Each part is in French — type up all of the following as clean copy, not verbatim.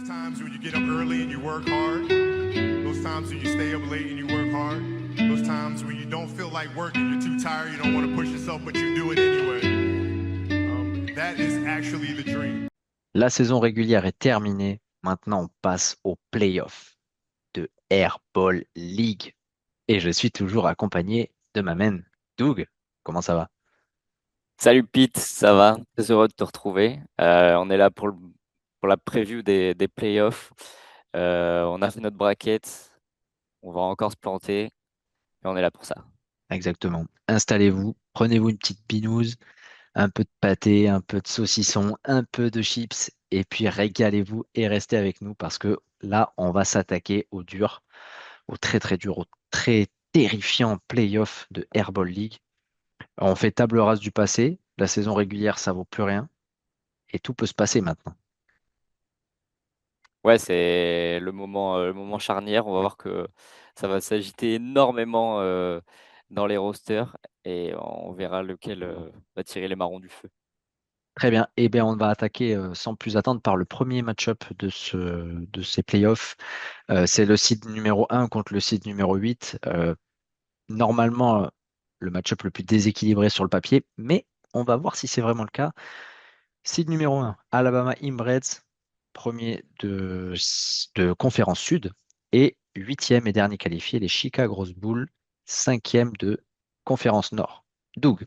times when you get up early and you work hard, those times when you stay up late and you work hard, those times when you don't feel like working, you're too tired, you don't want to push yourself, but you do it anyway. That is actually the dream. La saison régulière est terminée. Maintenant, on passe aux playoffs de Airball League. Et je suis toujours accompagné de ma main, Doug. Comment ça va? Salut Pete, ça va? Très heureux de te retrouver. On est là pour la preview des playoffs. On a fait notre bracket, on va encore se planter, et on est là pour ça. Exactement. Installez-vous, prenez-vous une petite binouse, un peu de pâté, un peu de saucisson, un peu de chips, et puis régalez-vous et restez avec nous parce que là, on va s'attaquer au dur, au très très dur, au très terrifiant playoff de Airball League. On fait table rase du passé. La saison régulière, ça vaut plus rien. Et tout peut se passer maintenant. Ouais, c'est le moment charnière. On va voir que ça va s'agiter énormément dans les rosters et on verra lequel va tirer les marrons du feu. Très bien. Eh bien, on va attaquer sans plus attendre par le premier match-up de ces playoffs. C'est le seed numéro 1 contre le seed numéro 8. Normalement, le match-up le plus déséquilibré sur le papier, mais on va voir si c'est vraiment le cas. Seed numéro 1, Alabama Inbreds, premier de conférence sud, et huitième et dernier qualifié, les Chicago Bulls, cinquième de conférence nord. Doug,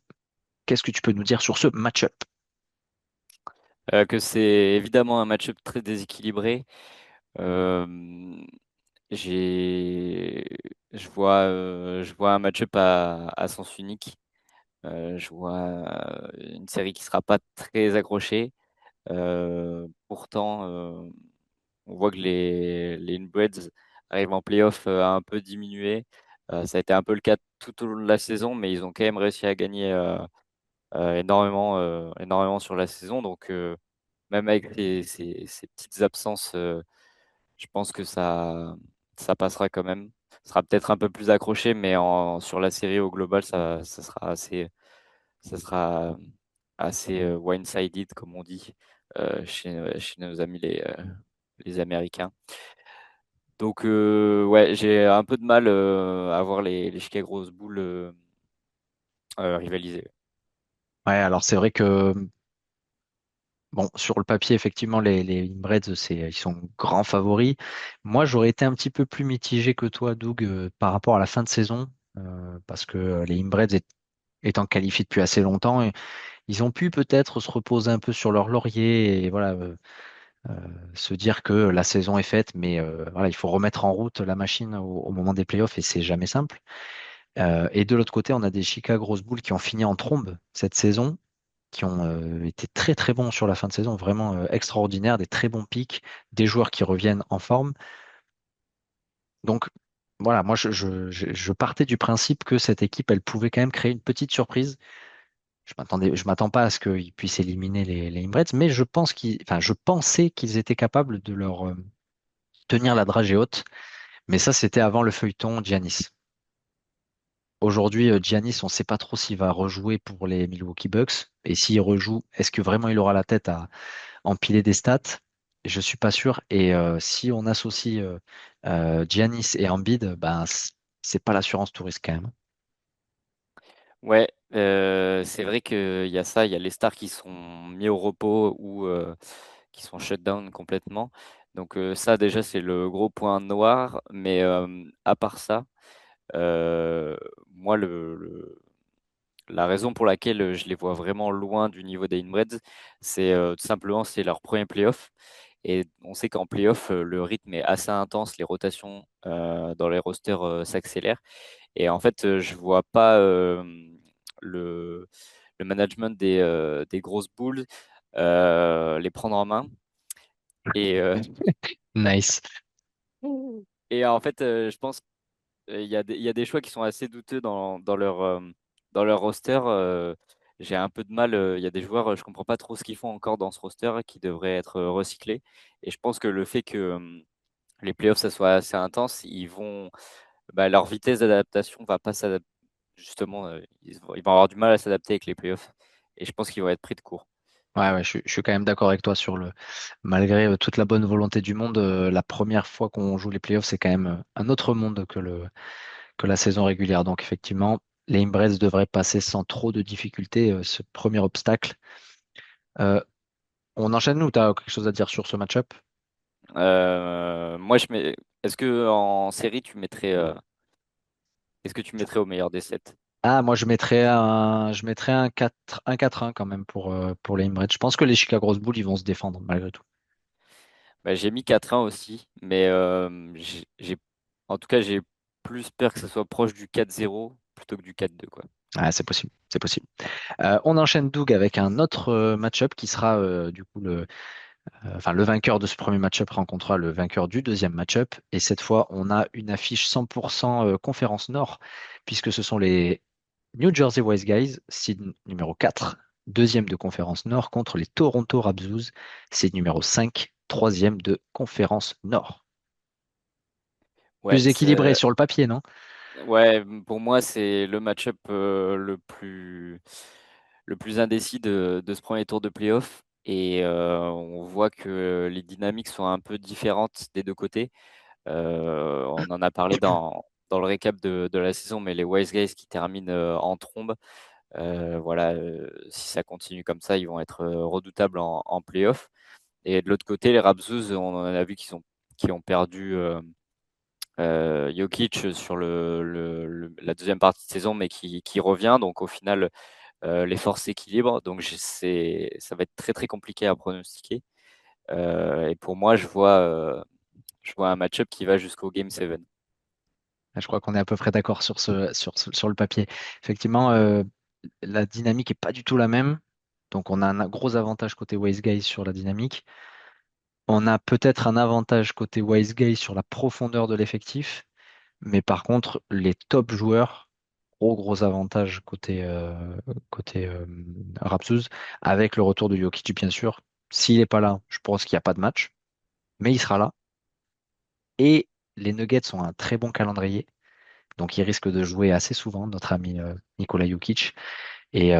qu'est-ce que tu peux nous dire sur ce match-up? Que c'est évidemment un match-up très déséquilibré. Euh, j'ai, je vois un match-up à sens unique. Je vois une série qui sera pas très accrochée. Pourtant, on voit que les Inbreds arrivent en playoff à un peu diminuer. Ça a été un peu le cas tout au long de la saison, mais ils ont quand même réussi à gagner énormément sur la saison. Donc, même avec ces petites absences, je pense que ça passera quand même. Ça sera peut-être un peu plus accroché, mais sur la série au global, ça sera assez one-sided, comme on dit chez nos amis les Américains. Donc, ouais, j'ai un peu de mal à voir les Chicago Bulls rivaliser. Ouais, alors c'est vrai que bon, sur le papier, effectivement, les Inbreds, ils sont grands favoris. Moi, j'aurais été un petit peu plus mitigé que toi, Doug, par rapport à la fin de saison, parce que les Inbreds étant qualifiés depuis assez longtemps, ils ont pu peut-être se reposer un peu sur leur laurier et voilà, se dire que la saison est faite, mais voilà, il faut remettre en route la machine au moment des playoffs et c'est jamais simple. Et de l'autre côté, on a des Chicago Bulls qui ont fini en trombe cette saison, qui ont été très très bons sur la fin de saison, vraiment extraordinaires, des très bons pics, des joueurs qui reviennent en forme. Donc voilà, moi je partais du principe que cette équipe, elle pouvait quand même créer une petite surprise. Je m'attends pas à ce qu'ils puissent éliminer les Inbreds, mais enfin, je pensais qu'ils étaient capables de leur tenir la dragée haute. Mais ça, c'était avant le feuilleton Giannis. Aujourd'hui, Giannis, on ne sait pas trop s'il va rejouer pour les Milwaukee Bucks. Et s'il rejoue, est-ce que vraiment il aura la tête à empiler des stats? Je suis pas sûr. Et si on associe Giannis et Embiid, ben c'est pas l'assurance tout risque quand même. Ouais, c'est vrai qu'il y a ça, il y a les stars qui sont mis au repos ou qui sont shut down complètement. Donc ça déjà c'est le gros point noir. Mais à part ça, euh, moi la raison pour laquelle je les vois vraiment loin du niveau des Inbreds, c'est tout simplement c'est leur premier playoff. Et on sait qu'en playoff, le rythme est assez intense, les rotations dans les rosters s'accélèrent. Et en fait, je vois pas le, le management des grosses boules les prendre en main. Et, Nice. et en fait, je pense il y a des choix qui sont assez douteux dans leur roster. J'ai un peu de mal. Il y a des joueurs, je comprends pas trop ce qu'ils font encore dans ce roster qui devraient être recyclés. Et je pense que le fait que les playoffs, ça soit assez intense, leur vitesse d'adaptation va pas justement, ils vont avoir du mal à s'adapter avec les playoffs. Et je pense qu'ils vont être pris de court. Ouais, je suis quand même d'accord avec toi sur malgré toute la bonne volonté du monde, la première fois qu'on joue les playoffs, c'est quand même un autre monde que la saison régulière. Donc, effectivement, les Imbres devraient passer sans trop de difficultés ce premier obstacle. Euh, on enchaîne ou tu as quelque chose à dire sur ce match-up? Moi, est-ce que en série, est-ce que tu mettrais au meilleur des 7? Ah, moi, je mettrais un 4-1 quand même pour les Imbres. Je pense que les Chicago Bulls, ils vont se défendre malgré tout. Bah, j'ai mis 4-1 aussi, mais en tout cas, j'ai plus peur que ce soit proche du 4-0 plutôt que du 4-2, quoi. Ah, c'est possible, c'est possible. On enchaîne Doug avec un autre match-up qui sera du coup enfin, le vainqueur de ce premier match-up rencontrera le vainqueur du deuxième match-up. Et cette fois, on a une affiche 100% conférence Nord, puisque ce sont les New Jersey Wise Guys, seed numéro 4, deuxième de conférence Nord, contre les Toronto Raptors, seed numéro 5, troisième de conférence Nord. Ouais, Plus équilibré sur le papier, non? ouais, pour moi, c'est le match-up le plus indécis de ce premier tour de playoff. Et on voit que les dynamiques sont un peu différentes des deux côtés. On en a parlé dans le récap de la saison, mais les Wise Guys qui terminent en trombe, voilà, si ça continue comme ça, ils vont être redoutables en playoff. Et de l'autre côté, les Raptors, on en a vu qui ont perdu Jokic sur la deuxième partie de saison, mais qui revient. Donc au final, les forces s'équilibrent. Donc ça va être très très compliqué à pronostiquer. Et pour moi, je vois un match-up qui va jusqu'au Game 7. Je crois qu'on est à peu près d'accord sur le papier. Effectivement, la dynamique est pas du tout la même. Donc, on a un gros avantage côté Wise Guys sur la dynamique. On a peut-être un avantage côté Wise Guys sur la profondeur de l'effectif. Mais par contre, les top joueurs, gros avantage côté Raptors, avec le retour de Jokic, bien sûr. S'il n'est pas là, je pense qu'il n'y a pas de match, mais il sera là. Et les Nuggets ont un très bon calendrier. Donc, il risque de jouer assez souvent, notre ami Nikola Jokic. Et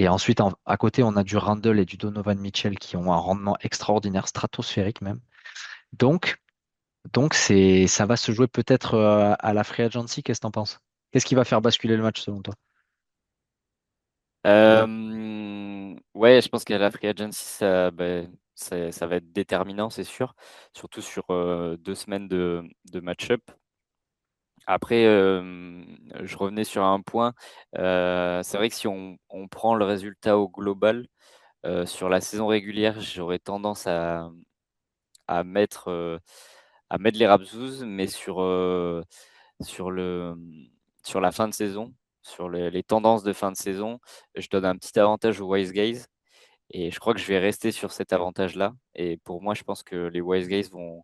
ensuite, à côté, on a du Randle et du Donovan Mitchell qui ont un rendement extraordinaire, stratosphérique même. Donc, ça va se jouer peut-être à la free agency. Qu'est-ce que t'en penses? Qu'est-ce qui va faire basculer le match selon toi? Ouais, je pense qu'à la free agency, ça va être déterminant, c'est sûr, surtout sur 2 semaines de match-up. Après, je revenais sur un point. C'est vrai que si on prend le résultat au global, sur la saison régulière, j'aurais tendance à mettre, euh, à mettre les Raptors, mais sur le, sur la fin de saison, sur les tendances de fin de saison, je donne un petit avantage aux Wise Guys. Et je crois que je vais rester sur cet avantage-là. Et pour moi, je pense que les Wise Guys vont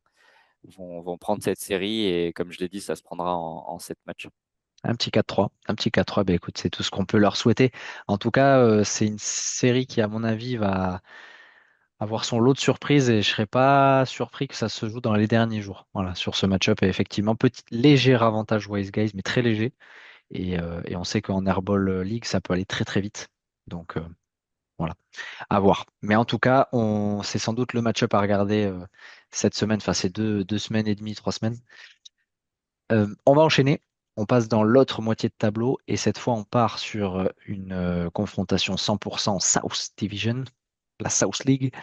prendre cette série. Et comme je l'ai dit, ça se prendra en 7 matchs. Un petit 4-3. Un petit 4-3, ben écoute, c'est tout ce qu'on peut leur souhaiter. En tout cas, c'est une série qui, à mon avis, va avoir son lot de surprises et je serais pas surpris que ça se joue dans les derniers jours. Voilà, sur ce match-up, et effectivement, petit léger avantage Wise Guys, mais très léger. Et on sait qu'en Airball League, ça peut aller très vite. Donc voilà, à voir. Mais en tout cas, c'est sans doute le match-up à regarder cette semaine, enfin ces deux semaines et demie, 3 semaines. On va enchaîner. On passe dans l'autre moitié de tableau et cette fois, on part sur une confrontation 100% South Division, la South League.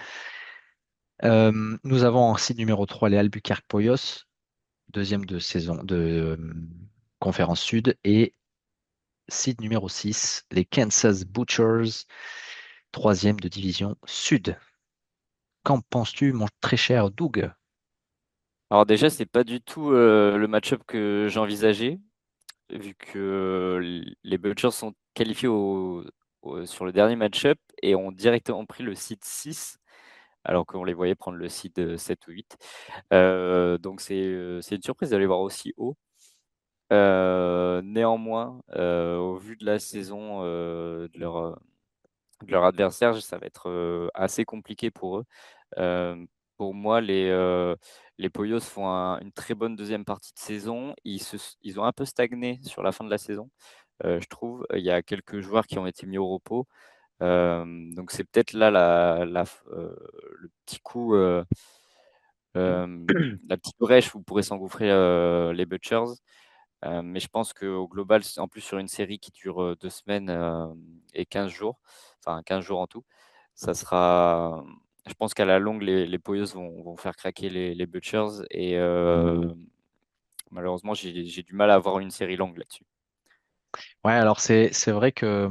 Nous avons en site numéro 3 les Albuquerque Poyos, deuxième de saison de conférence sud, et site numéro 6 les Kansas Butchers, troisième de division sud. Qu'en penses-tu, mon très cher Doug? Alors déjà, c'est pas du tout le match-up que j'envisageais, vu que les Butchers sont qualifiés sur le dernier match-up et ont directement pris le seed 6, alors qu'on les voyait prendre le seed 7 ou 8. Donc c'est une surprise d'aller voir aussi haut. Néanmoins, au vu de la saison de leur adversaire, ça va être assez compliqué pour eux. Euh, pour moi, les Poyos font une très bonne deuxième partie de saison. Ils ont un peu stagné sur la fin de la saison, je trouve. Il y a quelques joueurs qui ont été mis au repos. Donc c'est peut-être là le petit coup, la petite brèche où pourraient s'engouffrer les Butchers. Mais je pense qu'au global, en plus sur une série qui dure 2 semaines et 15 jours, enfin 15 jours en tout, ça sera. Je pense qu'à la longue, les Poyos vont faire craquer les Butchers et malheureusement, j'ai du mal à avoir une série longue là-dessus. Ouais, alors c'est vrai que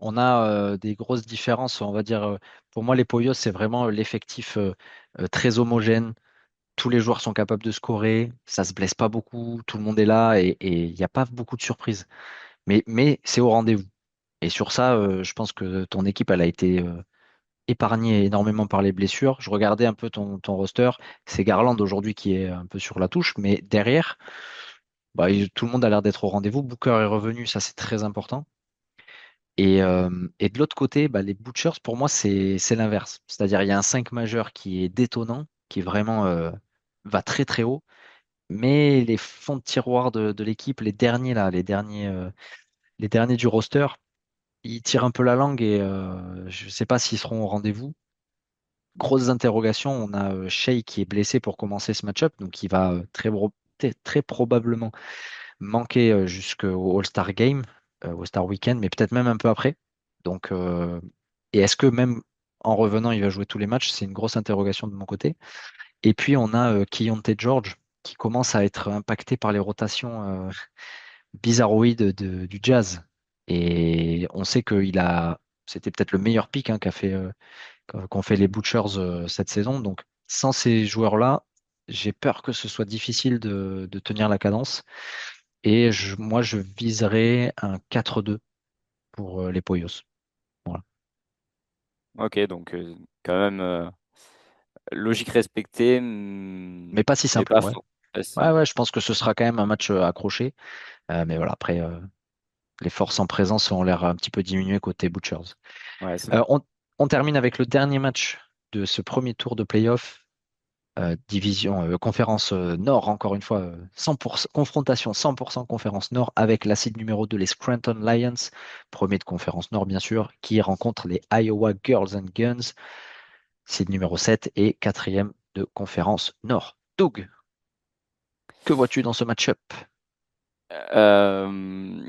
on a des grosses différences. On va dire, pour moi, les Poyos, c'est vraiment l'effectif très homogène. Tous les joueurs sont capables de scorer, ça se blesse pas beaucoup, tout le monde est là et il n'y a pas beaucoup de surprises. Mais c'est au rendez-vous. Et sur ça, je pense que ton équipe, elle a été épargnée énormément par les blessures. Je regardais un peu ton roster. C'est Garland aujourd'hui qui est un peu sur la touche, mais derrière, bah, tout le monde a l'air d'être au rendez-vous. Booker est revenu, ça c'est très important. Et de l'autre côté, bah, les Butchers, pour moi, c'est l'inverse. C'est-à-dire, il y a un 5 majeur qui est détonnant, qui vraiment va très très haut. Mais les fonds de tiroir de l'équipe, les derniers là, les derniers du roster, ils tirent un peu la langue et je ne sais pas s'ils seront au rendez-vous. Grosses interrogations. On a Shea qui est blessé pour commencer ce match-up, donc il va très probablement manquer jusqu'au All-Star Game, au All-Star Weekend, mais peut-être même un peu après. Donc, et est-ce que même en revenant, il va jouer tous les matchs? C'est une grosse interrogation de mon côté. Et puis on a Keyonte George qui commence à être impacté par les rotations bizarroïdes du Jazz. Et on sait c'était peut-être le meilleur pick hein, qu'ont fait les Butchers cette saison. Donc sans ces joueurs-là, j'ai peur que ce soit difficile de tenir la cadence. Et moi, je viserais un 4-2 pour les Poyos. Voilà. Ok, donc quand même logique respectée, Mais pas si mais simple, pas ouais. faux. Ouais, ouais, je pense que ce sera quand même un match accroché. Mais voilà, après, les forces en présence ont l'air un petit peu diminuées côté Butchers. Ouais, c'est Euh, vrai. on, on termine avec le dernier match de ce premier tour de playoff. Division, conférence Nord, encore une fois, 100%, confrontation 100% conférence Nord avec la seed numéro 2, les Scranton Lions, premier de conférence Nord, bien sûr, qui rencontre les Iowa Girls and Guns, seed numéro 7 et quatrième de conférence Nord. Doug, que vois-tu dans ce match-up? Euh,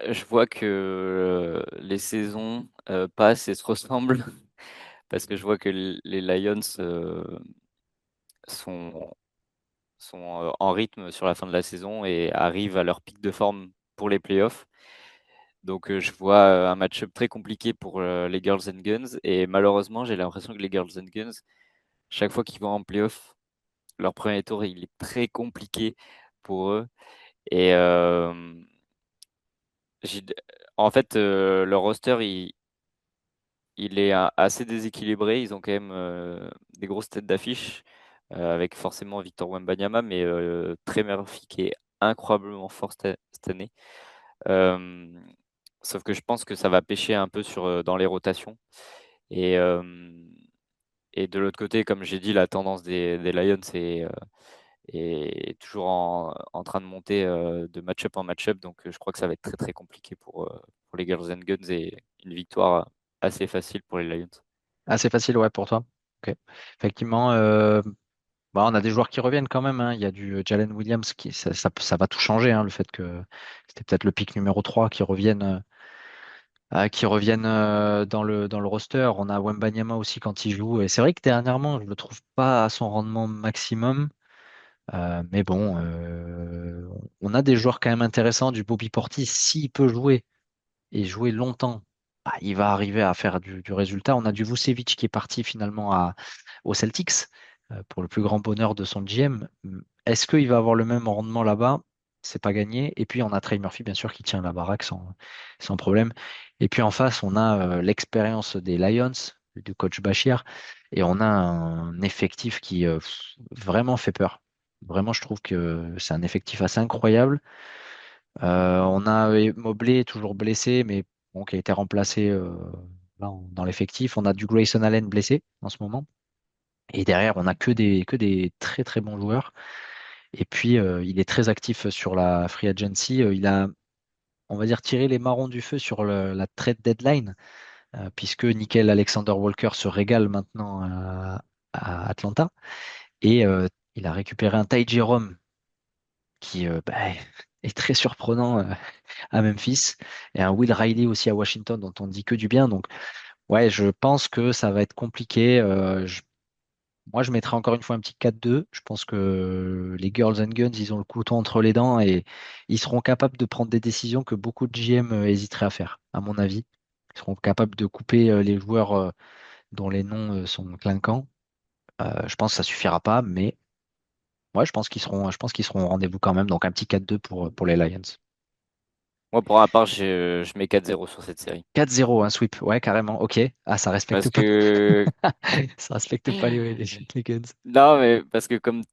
je vois que les saisons passent et se ressemblent parce que je vois que les Lions sont, sont en rythme sur la fin de la saison et arrivent à leur pic de forme pour les playoffs. Donc je vois un match-up très compliqué pour les Girls and Guns et malheureusement j'ai l'impression que les Girls and Guns, chaque fois qu'ils vont en playoff, leur premier tour il est très compliqué pour eux et j'ai- en fait leur roster il est assez déséquilibré. Ils ont quand même des grosses têtes d'affiche avec forcément Victor Wembanyama, mais Trey Murphy qui est incroyablement fort cette année. Euh, Sauf que je pense que ça va pêcher un peu dans les rotations. Et, euh, et de l'autre côté, comme j'ai dit, la tendance des Lions est toujours en train de monter de match-up en match-up. Donc je crois que ça va être très très compliqué pour les Girls and Guns et une victoire assez facile pour les Lions. Assez facile, ouais, pour toi. Ok. Effectivement, bah, on a des joueurs qui reviennent quand même, hein. Il y a du Jalen Williams ça va tout changer, hein, le fait que c'était peut-être le pick numéro 3 qui reviennent dans le roster. On a Wembanyama aussi quand il joue. Et c'est vrai que dernièrement, je le trouve pas à son rendement maximum. Mais bon, on a des joueurs quand même intéressants, du Bobby Portis, s'il peut jouer et jouer longtemps, bah, il va arriver à faire du résultat. On a du Vucevic qui est parti finalement aux Celtics pour le plus grand bonheur de son GM. Est-ce qu'il va avoir le même rendement là-bas? C'est pas gagné. Et puis on a Trey Murphy, bien sûr, qui tient la baraque sans problème. Et puis en face, on a l'expérience des Lions, du coach Bashir, et on a un effectif qui vraiment fait peur. Vraiment, je trouve que c'est un effectif assez incroyable. On a Mobley toujours blessé, mais bon, qui a été remplacé là, dans l'effectif. On a du Grayson Allen blessé en ce moment. Et derrière, on a que des très très bons joueurs. Et puis, il est très actif sur la free agency. on va dire, tirer les marrons du feu sur la trade deadline, puisque Nickel Alexander-Walker se régale maintenant à Atlanta. Et il a récupéré un Ty Jerome qui est très surprenant à Memphis, et un Will Riley aussi à Washington dont on dit que du bien. Donc, ouais, je pense que ça va être compliqué. Moi, je mettrais encore une fois un petit 4-2. Je pense que les Girls and Guns, ils ont le couteau entre les dents et ils seront capables de prendre des décisions que beaucoup de GM hésiteraient à faire, à mon avis. Ils seront capables de couper les joueurs dont les noms sont clinquants. Je pense que ça suffira pas, mais ouais, je pense qu'ils seront au rendez-vous quand même. Donc un petit 4-2 pour les Lions. Moi, pour ma part, je mets 4-0 sur cette série. 4-0, un sweep. Ouais, carrément. Ok. Ah, ça respecte Parce pas. que, Ça respecte pas les Guns. non, mais parce que comme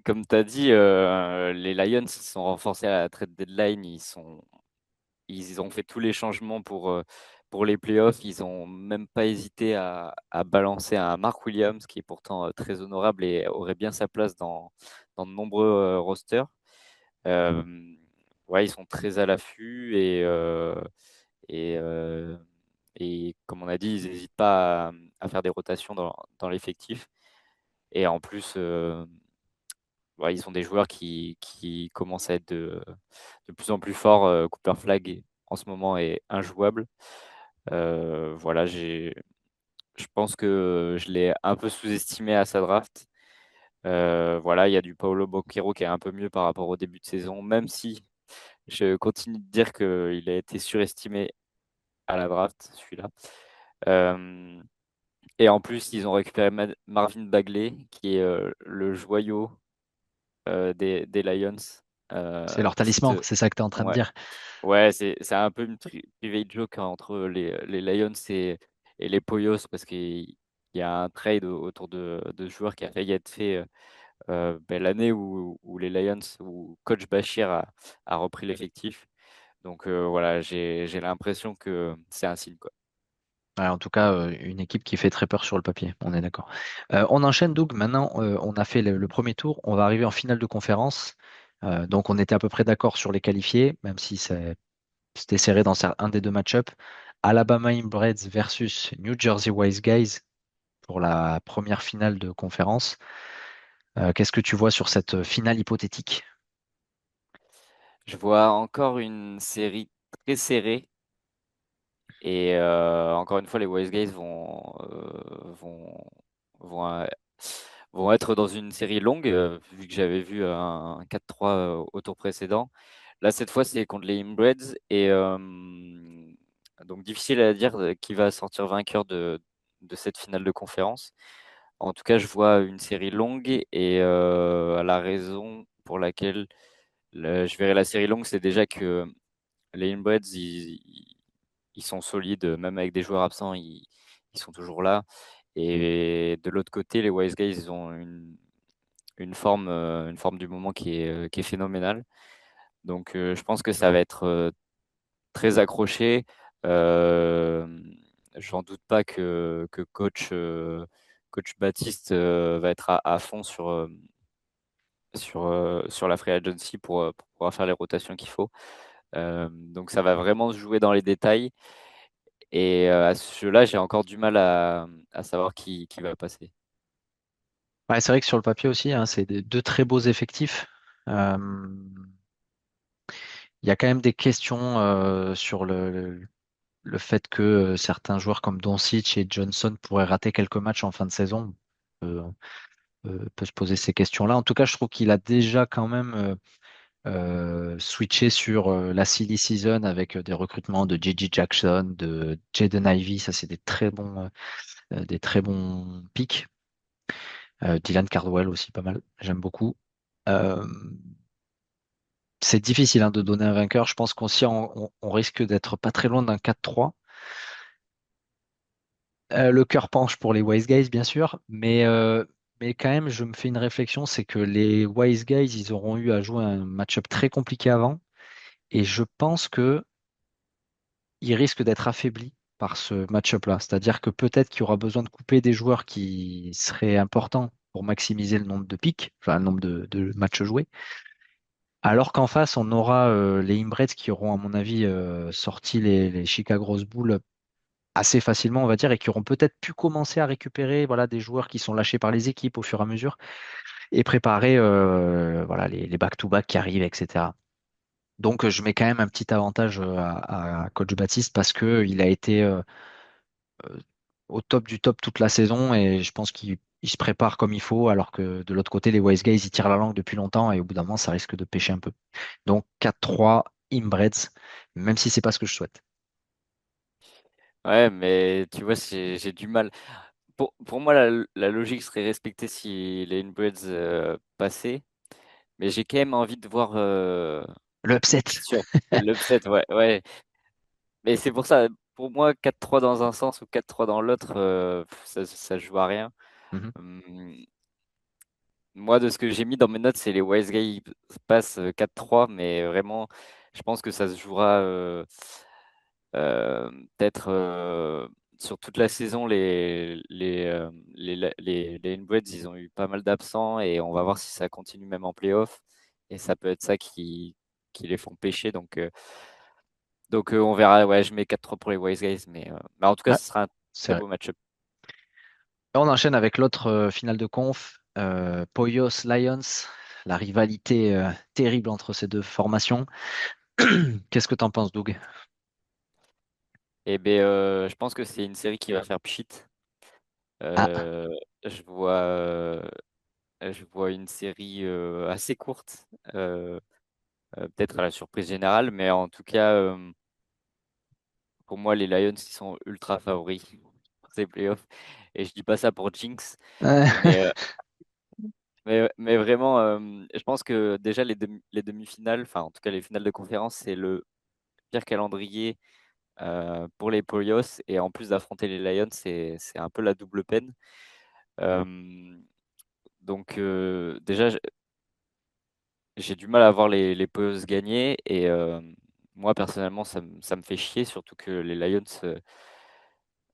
tu as dit, les Lions, ils se sont renforcés à la trade deadline. Ils ont fait tous les changements pour les playoffs. Ils n'ont même pas hésité à balancer un Mark Williams, qui est pourtant très honorable et aurait bien sa place dans de nombreux rosters. Euh, ouais, ils sont très à l'affût et, euh, et comme on a dit, ils n'hésitent pas à faire des rotations dans l'effectif. Et en plus, ouais, ils sont des joueurs qui commencent à être de plus en plus forts. Cooper Flag, en ce moment, est injouable. Voilà, je pense que je l'ai un peu sous-estimé à sa draft. Voilà, il y a du Paolo Banchero qui est un peu mieux par rapport au début de saison, même si je continue de dire qu'il a été surestimé à la draft, celui-là. Euh, et en plus, ils ont récupéré Marvin Bagley, qui est le joyau des Lions. C'est leur Petite, talisman, c'est ça que tu es en train de ouais, dire. ouais, c'est un peu une private joke, hein, entre les Lions et les Poyos, parce qu'il y a un trade autour de ce joueur qui a failli être fait l'année où les Lions, où coach Bashir a repris l'effectif. Donc voilà, j'ai l'impression que c'est un signe, quoi. Ouais, en tout cas, une équipe qui fait très peur sur le papier, on est d'accord. On enchaîne, Doug. Maintenant, on a fait le premier tour. On va arriver en finale de conférence. Donc, on était à peu près d'accord sur les qualifiés, même si c'était serré dans un des deux match-ups. Alabama Inbreds versus New Jersey Wise Guys pour la première finale de conférence. Qu'est-ce que tu vois sur cette finale hypothétique? Je vois encore une série très serrée. Et encore une fois, les Wise Guys vont, euh, vont être dans une série longue, vu que j'avais vu un 4-3 au tour précédent. Là, cette fois, c'est contre les Inbreds. Et donc, difficile à dire qui va sortir vainqueur de cette finale de conférence. En tout cas, je vois une série longue et la raison pour laquelle je verrai la série longue, c'est déjà que les Inbreds, ils sont solides, même avec des joueurs absents, ils sont toujours là. Et de l'autre côté, les Wise Guys, ils ont une forme du moment qui est phénoménale. Donc, je pense que ça va être très accroché. Euh, J'en doute pas que coach Baptiste va être à fond sur la free agency pour pouvoir faire les rotations qu'il faut. Donc ça va vraiment se jouer dans les détails. Et à ce jeu-là, j'ai encore du mal à savoir qui va passer. Ouais, c'est vrai que sur le papier aussi, hein, c'est deux très beaux effectifs. Euh, Il y a quand même des questions sur le fait que certains joueurs comme Doncic et Johnson pourraient rater quelques matchs en fin de saison. Peut se poser ces questions-là. En tout cas, je trouve qu'il a déjà quand même switché sur la silly season avec des recrutements de J.J. Jackson, de Jaden Ivey. Ça, c'est des très bons picks. Dylan Cardwell aussi, pas mal. J'aime beaucoup. Euh, c'est difficile hein, de donner un vainqueur. Je pense qu'on risque d'être pas très loin d'un 4-3. Le cœur penche pour les Wise Guys, bien sûr, mais quand même, je me fais une réflexion, c'est que les Wise Guys, ils auront eu à jouer un match-up très compliqué avant, et je pense que ils risquent d'être affaiblis par ce match-up-là. C'est-à-dire que peut-être qu'il y aura besoin de couper des joueurs qui seraient importants pour maximiser le nombre de pics, enfin le nombre de matchs joués. Alors qu'en face, on aura les Inbreds qui auront, à mon avis, sorti les Chicago Bulls assez facilement, on va dire, et qui auront peut-être pu commencer à récupérer voilà, des joueurs qui sont lâchés par les équipes au fur et à mesure et préparer voilà, les back-to-back qui arrivent, etc. Donc, je mets quand même un petit avantage à Coach Baptiste parce que il a été euh, au top du top toute la saison et je pense qu'il se prépare comme il faut, alors que de l'autre côté, les Wise Guys, ils tirent la langue depuis longtemps et au bout d'un moment, ça risque de pêcher un peu. Donc 4-3, Imbreds, même si c'est pas ce que je souhaite. Ouais, mais tu vois, j'ai du mal. Pour moi, la logique serait respectée si les Inbreds passaient, mais j'ai quand même envie de voir Le upset. sur l'upset, ouais, ouais. Mais c'est pour ça, pour moi, 4-3 dans un sens ou 4-3 dans l'autre, ça joue à rien. Mhm. Hum, Moi, de ce que j'ai mis dans mes notes, c'est les Wise Guys passent 4-3, mais vraiment, je pense que ça se jouera peut-être sur toute la saison. Les Inbreds, ils ont eu pas mal d'absents et on va voir si ça continue même en playoff. Et ça peut être ça qui les font pêcher. Donc, on verra. Ouais, je mets 4-3 pour les Wise Guys, mais en tout cas, Ouais, ce sera un c'est très vrai. beau match-up. On enchaîne avec l'autre finale de conf, Poyos Lions, la rivalité terrible entre ces deux formations. Qu'est-ce que t'en penses, Doug? Et ben, je pense que c'est une série qui va faire pchit. Ah, Euh, je vois une série assez courte, peut-être à la surprise générale, mais en tout cas, pour moi, les Lions, ils sont ultra favoris pour ces playoffs. Et je dis pas ça pour Jinx, mais, euh, mais vraiment, je pense que déjà les demi-finales, enfin en tout cas les finales de conférence, c'est le pire calendrier pour les Polios. Et en plus d'affronter les Lions, c'est un peu la double peine. Euh, donc déjà, j'ai du mal à voir les Polios gagner. Et moi, personnellement, ça me fait chier, surtout que les Lions,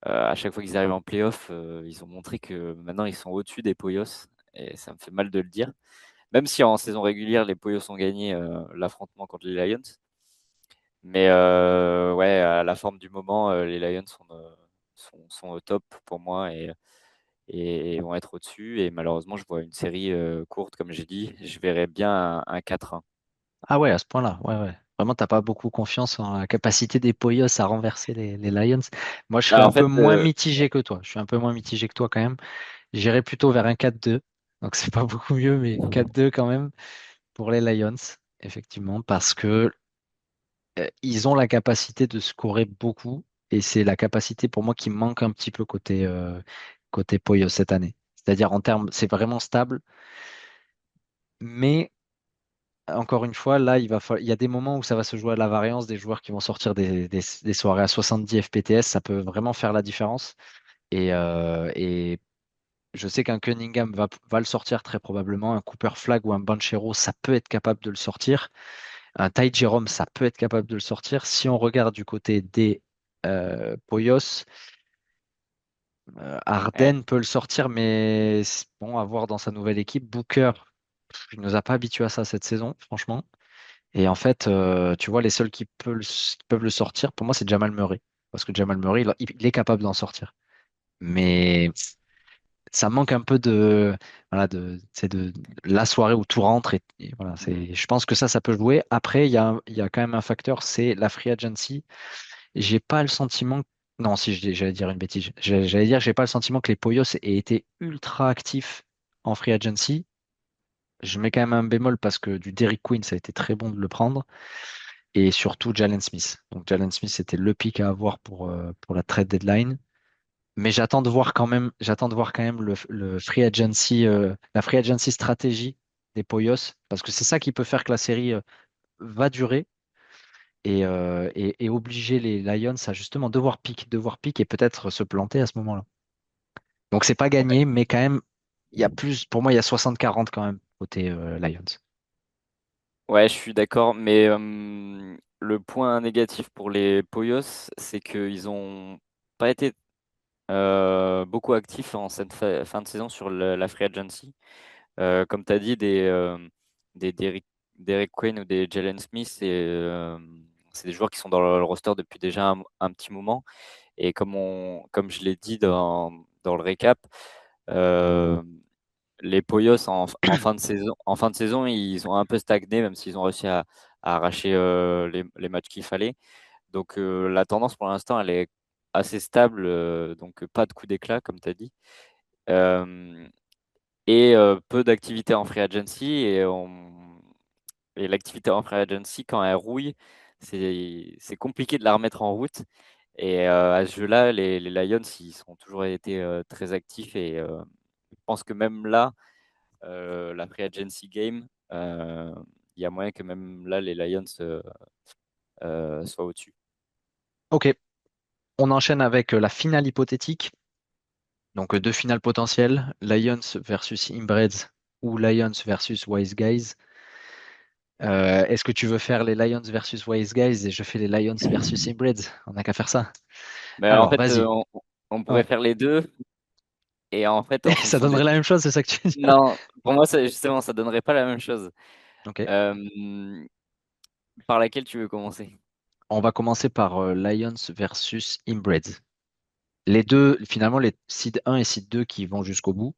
à chaque fois qu'ils arrivent en playoff, ils ont montré que maintenant ils sont au-dessus des Poyos. Et ça me fait mal de le dire. Même si en saison régulière, les Poyos ont gagné l'affrontement contre les Lions. Mais ouais, à la forme du moment, les Lions sont au top pour moi et vont être au-dessus. Et malheureusement, je vois une série courte, comme j'ai dit. Je verrais bien un 4-1. ah ouais, à ce point-là, ouais, ouais. Vraiment, t'as pas beaucoup confiance en la capacité des Poyos à renverser les Lions. Moi, je serais Bah, un en peu fait, moins mitigé que toi. Je suis un peu moins mitigé que toi quand même. J'irais plutôt vers un 4-2. Donc, c'est pas beaucoup mieux, mais 4-2 quand même pour les Lions, effectivement, parce que ils ont la capacité de scorer beaucoup et c'est la capacité pour moi qui manque un petit peu côté Poyos cette année. C'est-à-dire en termes, c'est vraiment stable, mais encore une fois, là, il y a des moments où ça va se jouer à la variance des joueurs qui vont sortir des soirées à 70 FPTS, ça peut vraiment faire la différence. Et je sais qu'un Cunningham va le sortir très probablement, un Cooper Flag ou un Banchero, ça peut être capable de le sortir. Un Ty Jerome, ça peut être capable de le sortir. Si on regarde du côté des Poyos, ouais, Harden peut le sortir, mais bon, à voir dans sa nouvelle équipe. Booker, il nous a pas habitués à ça cette saison, franchement. Et en fait, tu vois, les seuls qui peuvent le sortir, pour moi, c'est Jamal Murray. Parce que Jamal Murray, il est capable d'en sortir. Mais ça manque un peu voilà, c'est de la soirée où tout rentre. Et voilà, je pense que ça peut jouer. Après, il y a quand même un facteur, c'est la free agency. J'ai pas le sentiment. Non, si j'allais dire une bêtise. J'allais dire, j'ai pas le sentiment que les Poyos aient été ultra actifs en free agency. Je mets quand même un bémol parce que du Derrick Queen, ça a été très bon de le prendre. Et surtout Jalen Smith. Donc Jalen Smith, c'était le pick à avoir pour la trade deadline. Mais j'attends de voir quand même le free agency, la free agency stratégie des Poyos, parce que c'est ça qui peut faire que la série va durer et obliger les Lions à justement devoir pick et peut-être se planter à ce moment-là. Donc c'est pas gagné, mais quand même, il y a plus, pour moi, il y a 60-40 quand même côté Lions. ouais, je suis d'accord. Mais le point négatif pour les Poyos, c'est qu'ils ont pas été beaucoup actifs en cette fin de saison sur la free agency. Comme tu as dit, des Derrick Derek Quinn ou des Jalen Smith, c'est des joueurs qui sont dans le roster depuis déjà un petit moment. Et comme je l'ai dit dans le récap, euh, les Poyos en fin de saison, ils ont un peu stagné, même s'ils ont réussi à arracher les matchs qu'il fallait. Donc la tendance pour l'instant, elle est assez stable, donc pas de coup d'éclat, comme tu as dit. Euh, et peu d'activité en free agency. Et l'activité en free agency, quand elle rouille, c'est compliqué de la remettre en route. Et à ce jeu-là, les Lions, ils ont toujours été très actifs. Et je pense que même là, la free agency game, il y a moyen que même là, les Lions soient au-dessus. Ok, on enchaîne avec la finale hypothétique. Donc deux finales potentielles, Lions versus Inbreds ou Lions versus Wise Guys. Est-ce que tu veux faire les Lions versus Wise Guys et je fais les Lions versus Inbreds? On n'a qu'à faire ça. Mais en Alors, fait, vas-y. on pourrait Ouais. faire les deux. Et en fait, en Ça fonction des... donnerait la même chose, c'est ça que tu veux dire? Non, pour moi, justement, ça donnerait pas la même chose. Ok. Euh, par laquelle tu veux commencer? On va commencer par Lions versus Inbreds. Les deux, finalement, les seed 1 et seed 2 qui vont jusqu'au bout.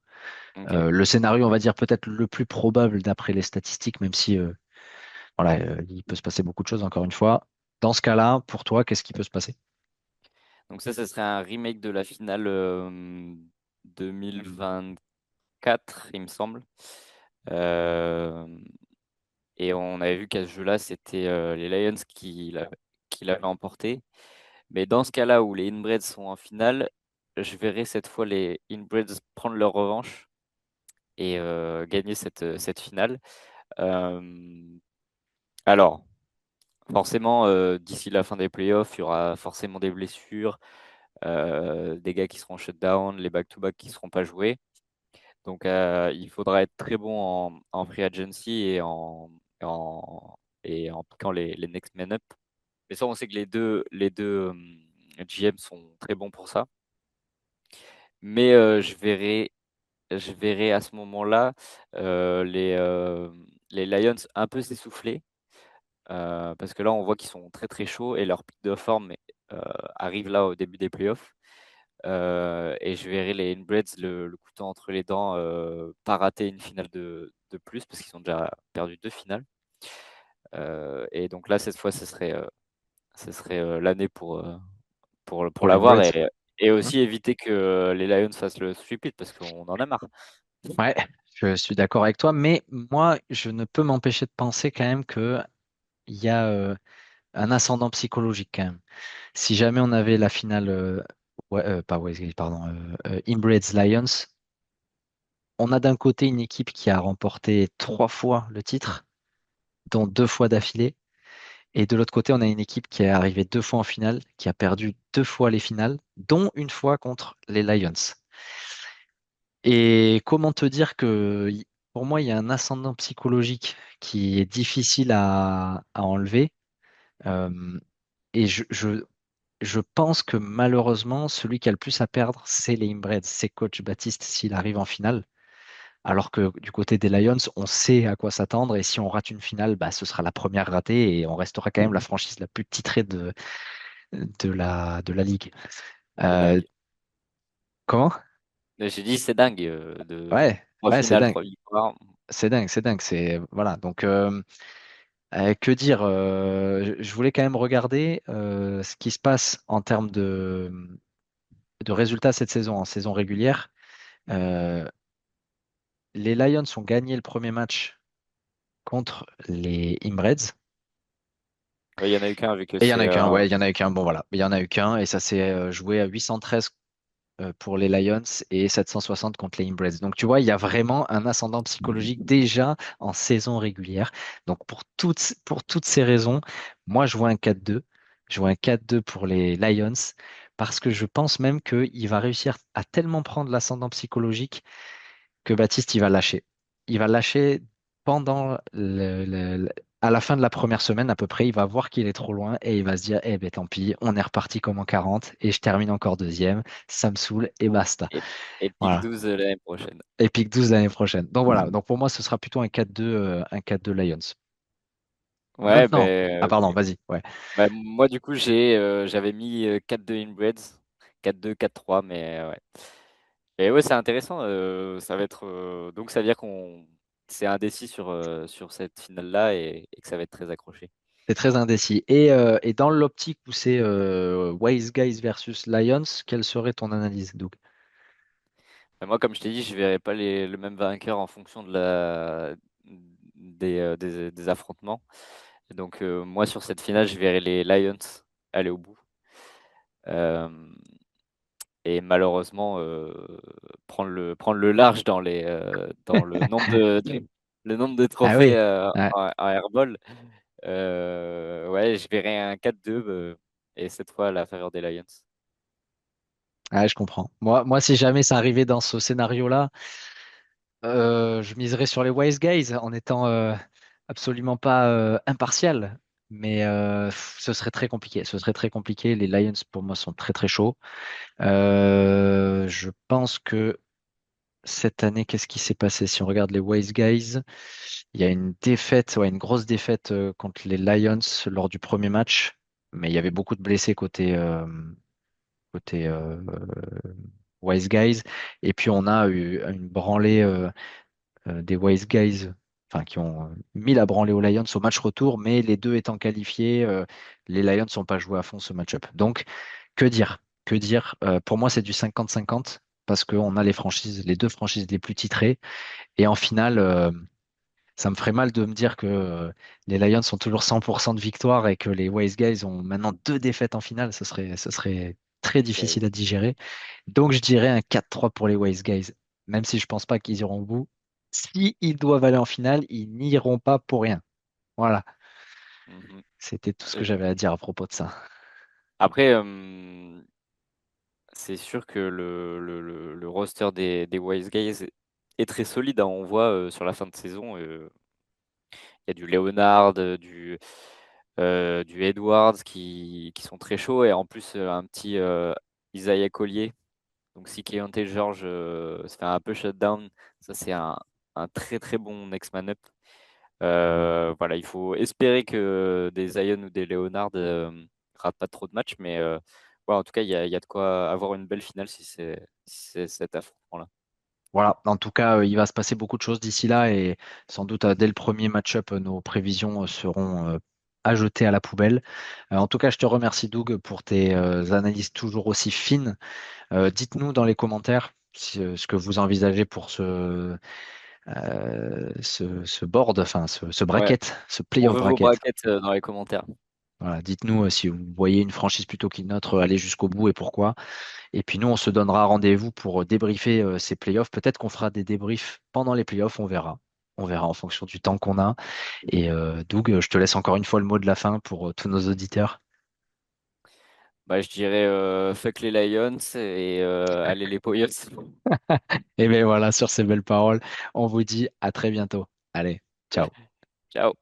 Ok. Le scénario, on va dire, peut-être le plus probable d'après les statistiques, même si voilà, il peut se passer beaucoup de choses, encore une fois. Dans ce cas-là, pour toi, qu'est-ce qui peut se passer? Donc ça serait un remake de la finale 2024, il me semble. Euh, et on avait vu qu'à ce jeu-là, c'était les Lions qui l'avaient emporté. Mais dans ce cas-là où les Inbreds sont en finale, je verrai cette fois les Inbreds prendre leur revanche et gagner cette finale. Euh, alors, forcément, d'ici la fin des playoffs, il y aura forcément des blessures, des gars qui seront shutdown, les back-to-back qui ne seront pas joués. Donc, il faudra être très bon en free agency en, en piquant les next men up. Mais ça, on sait que les deux GM sont très bons pour ça. Mais je verrai à ce moment-là les Lions un peu s'essouffler. Parce que là, on voit qu'ils sont très très chauds et leur pic de forme euh, arrive là au début des playoffs. Et je verrai les Inbreds le couteau entre les dents, pas rater une finale de plus parce qu'ils ont déjà perdu deux finales. Et donc là, cette fois, ce serait l'année pour Pour les l'avoir Inbreds? et Mhm. aussi éviter que les Lions fassent le sweep it parce qu'on en a marre. Ouais, je suis d'accord avec toi, mais moi, je ne peux m'empêcher de penser quand même qu'il y a un ascendant psychologique quand même. Si jamais on avait la finale, ouais, pas West Gate, pardon, Inbreds Lions, on a d'un côté une équipe qui a remporté 3 fois le titre, dont 2 fois d'affilée, et de l'autre côté, on a une équipe qui est arrivée 2 fois en finale, qui a perdu 2 fois les finales, dont une fois contre les Lions. Et comment te dire que pour moi, il y a un ascendant psychologique qui est difficile à enlever. Euh, et je pense que malheureusement, celui qui a le plus à perdre, c'est les Inbreds, c'est Coach Baptiste s'il arrive en finale. Alors que du côté des Lions, on sait à quoi s'attendre. Et si on rate une finale, bah, ce sera la première ratée et on restera quand même la franchise la plus titrée de la ligue. C'est Euh, dingue. comment? Mais j'ai dit c'est dingue de Ouais, trois ouais, c'est finales, dingue. 3 victoires. C'est dingue, c'est dingue. C'est voilà. Donc, que dire? Je voulais quand même regarder ce qui se passe en termes de résultats cette saison, en saison régulière. Euh, les Lions ont gagné le premier match contre les Inbreds. Ouais, il y en a eu qu'un vu que Et il y en c'est a eu qu'un, ouais, il y en a eu qu'un. Bon, voilà. Il y en a eu qu'un et ça s'est joué à 813 pour les Lions et 760 contre les Inbreds. Donc, tu vois, il y a vraiment un ascendant psychologique déjà en saison régulière. Donc, pour toutes ces raisons, moi, je vois un 4-2. Je vois un 4-2 pour les Lions parce que je pense même qu'il va réussir à tellement prendre l'ascendant psychologique que Baptiste, il va lâcher. Il va lâcher pendant à la fin de la première semaine à peu près, il va voir qu'il est trop loin et il va se dire, eh ben tant pis, on est reparti comme en 40 et je termine encore deuxième, ça me saoule et basta. et, et pick Voilà. 12 l'année prochaine. Et pick 12 l'année prochaine. Donc voilà, donc pour moi, ce sera plutôt un 4-2 Lions. Ouais, Maintenant. Ah, pardon, vas-y. Ouais. moi du coup j'avais mis 4-2 inbreds, 4-2, 4-3, mais ouais. Et ouais, c'est intéressant. Ça va être donc ça veut dire qu'on c'est indécis sur cette finale-là et que ça va être très accroché. C'est très indécis. Et dans l'optique où c'est Wise Guys versus Lions, quelle serait ton analyse, Doug? Moi, comme je t'ai dit, je verrai pas le même vainqueur en fonction des affrontements. Donc moi sur cette finale, je verrai les Lions aller au bout. Euh, et malheureusement prendre le large dans le nombre de Ah trophées oui. Ouais. en airball. Ouais, je verrai un 4-2 et cette fois à la faveur des Lions. Ouais, je comprends. Moi, si jamais ça arrivait dans ce scénario-là, je miserais sur les Wise Guys en étant absolument pas impartial. Mais ce serait très compliqué. Ce serait très compliqué. Les Lions, pour moi, sont très très chauds. Je pense que cette année, qu'est-ce qui s'est passé? Si on regarde les Wise Guys, il y a une défaite, ouais, une grosse défaite contre les Lions lors du premier match. Mais il y avait beaucoup de blessés côté Wise Guys. Et puis on a eu une branlée des Wise Guys, enfin qui ont mis la branlée aux Lions au match retour, mais les deux étant qualifiés, les Lions n'ont pas joué à fond ce match-up. Donc, que dire? Que dire? Pour moi, c'est du 50-50 parce qu'on a les deux franchises les plus titrées. Et en finale, ça me ferait mal de me dire que les Lions sont toujours 100% de victoire et que les Wise Guys ont maintenant deux défaites en finale. Ce serait très difficile à Terrible. digérer. Donc, je dirais un 4-3 pour les Wise Guys, même si je pense pas qu'ils iront au bout. Si ils doivent aller en finale, ils n'iront pas pour rien. Voilà, Mhm. c'était tout ce que Euh, j'avais à dire à propos de ça. Après, c'est sûr que le roster des Wise Guys est très solide, hein. On voit sur la fin de saison, il y a du Leonard, du Edwards qui sont très chauds et en plus un petit Isaiah Collier. Donc si Keontae George se fait un peu shutdown, ça c'est un très très bon next man up. Voilà, il faut espérer que des Zion ou des Leonard ratent pas trop de matchs, mais ouais, en tout cas, il y a de quoi avoir une belle finale si c'est cet affrontement-là. Voilà, en tout cas, il va se passer beaucoup de choses d'ici là et sans doute dès le premier match-up, nos prévisions seront ajetées à la poubelle. En tout cas, je te remercie, Doug, pour tes analyses toujours aussi fines. Dites-nous dans les commentaires ce que vous envisagez pour ce board, enfin ce Ouais, bracket, ce on playoff veut vos bracket. brackets dans les commentaires. Voilà, dites-nous si vous voyez une franchise plutôt qu'une autre aller jusqu'au bout et pourquoi. Et puis nous, on se donnera rendez-vous pour débriefer ces playoffs. Peut-être qu'on fera des débriefs pendant les playoffs, on verra. On verra en fonction du temps qu'on a. Et Doug, je te laisse encore une fois le mot de la fin pour tous nos auditeurs. Bah, je dirais fuck les Lions et allez les Poyos. Et bien voilà, sur ces belles paroles, on vous dit à très bientôt. Allez, ciao. Ciao.